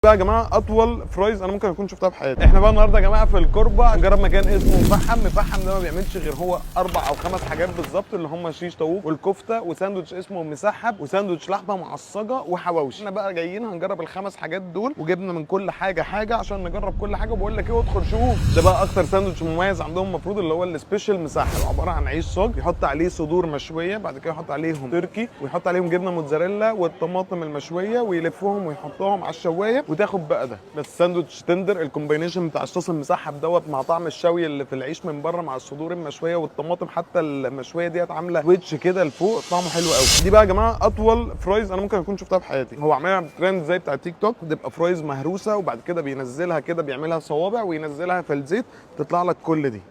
بقى يا جماعه اطول فرايز انا ممكن اكون شفتها في حياتي. احنا بقى النهارده يا جماعه في الكوربه نجرب مكان اسمه مفحم ده ما بيعملش غير هو 4 أو 5 حاجات بالظبط، اللي هم شيش طاووق والكفته وساندوتش اسمه مسحب وساندوتش لحمه معصجه وحواوشي. احنا بقى جايين هنجرب ال5 حاجات دول، وجبنا من كل حاجه عشان نجرب كل حاجه. وبقول لك ايه، ادخل شوف. ده بقى اكتر ساندوتش مميز عندهم المفروض، اللي هو السبيشال مسحب، عباره عن عيش صاج يحط عليه صدور مشويه، بعد كده يحط عليهم تركي ويحط عليهم جبنه موتزاريلا والطماطم المشويه ويلفهم ويحطهم على الشوايه وتاخد بقى ده. بس ساندوتش تندر، الكومباينيشن بتاع الصوص المسحب دوت مع طعم الشوي اللي في العيش من بره مع الصدور المشويه والطماطم حتى المشويه ديت عامله ويتش كده لفوق، طعمه حلو قوي. دي بقى يا جماعه اطول فرايز انا ممكن اكون شفتها في حياتي. هو عاملها ترند زي بتاع تيك توك، بتبقى فرايز مهروسه وبعد كده بينزلها كده، بيعملها صوابع وينزلها في الزيت تطلع لك كل دي.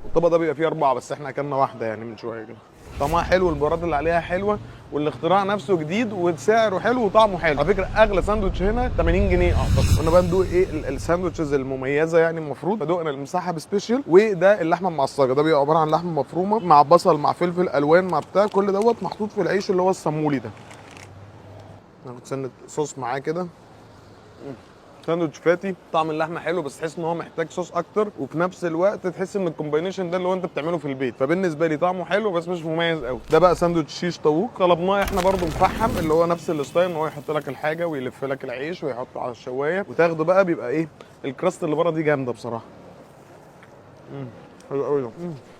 الطبق ده بيبقى فيه 4 بس احنا اكلنا واحده يعني من شويه كده. طعمها حلو، البهارات اللي عليها حلوه، والاختراع نفسه جديد وسعره حلو وطعمه حلو. على فكره اغلى ساندوتش هنا 80 جنيه اعتقد. كنا بقى ندوق ايه الساندوتشز المميزه يعني. المفروض فدوقنا المسحب سبيشال، وده اللحمه المعصجه. ده بيبقى عباره عن لحمه مفرومه مع بصل مع فلفل الوان مع بتاع، كل دوت محطوط في العيش اللي هو الصمولي ده. ناخد سنه صوص معاه كده. ساندوتش فاتي، طعم اللحمه حلو بس تحس ان هو محتاج صوص اكتر، وفي نفس الوقت تحس ان الكومباينيشن ده اللي هو انت بتعمله في البيت. فبالنسبه لي طعمه حلو بس مش مميز قوي. ده بقى ساندوتش شيش طاووق، طلبناه احنا برده مفحم، اللي هو نفس الستايل ان هو يحط لك الحاجه ويلف لك العيش ويحطه على الشوايه وتاخده بقى. بيبقى ايه الكراست اللي بره دي جامده بصراحه. حلو قوي ده.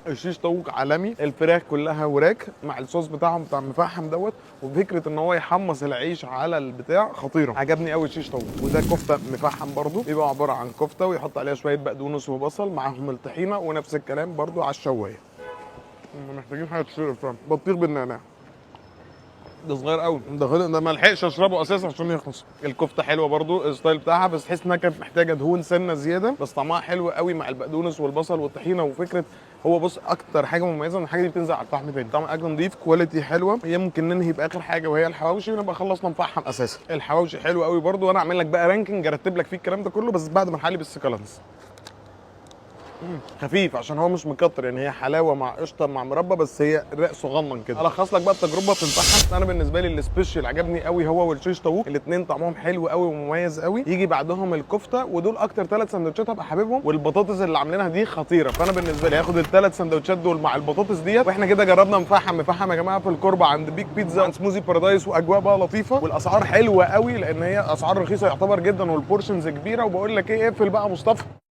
الشيش طاووق عالمي، الفراخ كلها وراك مع الصوص بتاعهم بتاع المفحم دوت، وفكره ان هو يحمص العيش على البتاع خطيره. عجبني قوي الشيش طاووق. وده كفته مفحم برضو، بيبقى عباره عن كفته ويحط عليها شويه بقدونس وبصل معاهم الطحينه، ونفس الكلام برضو على الشوايه. محتاجين حاجه تشرب فعلا. بطيخ بالنعناع ده صغير قوي، ده ما لحقش اشربه اساسا عشان يخلص. الكفته حلوه برضو الستايل بتاعها، بس تحس انها كانت محتاجه دهون سنه زياده، بس طعمها حلو قوي مع البقدونس والبصل والطحينه. وفكره هو بص اكتر حاجه مميزه ان الحاجه دي بتنزل على الفحم تاني، طعم اكل نضيف، كواليتي حلوه. هي ممكن ننهي باخر حاجه وهي الحواوشي، ونبقى خلصنا مفحم اساسا. الحواوشي حلو قوي برضو، وانا اعمل لك بقى رانكينج ارتب لك فيه الكلام ده كله، بس بعد ما نحلي بالسكالانس. خفيف عشان هو مش مكتر يعني، هي حلاوه مع قشطه مع مربى، بس هي رق صغنن كده. الخص لك بقى التجربه في المفحم. انا بالنسبه لي السبيشال عجبني قوي هو والشيش طاووق، الاثنين طعمهم حلو قوي ومميز قوي. يجي بعدهم الكفته، ودول اكتر 3 سندوتشات هبقى حاببهم. والبطاطس اللي عاملينها دي خطيره، فانا بالنسبه لي هاخد ال3 سندوتشات دول مع البطاطس ديت. واحنا كده جربنا مفحم يا جماعه في الكوربه عند بيك بيتزا عند سموزي بارادايس، واجواء بقى لطيفه، والاسعار حلوه قوي لان هي اسعار رخيصه يعتبر جدا، والبورشنز كبيره. وبقول لك ايه، اقفل بقى مصطفى.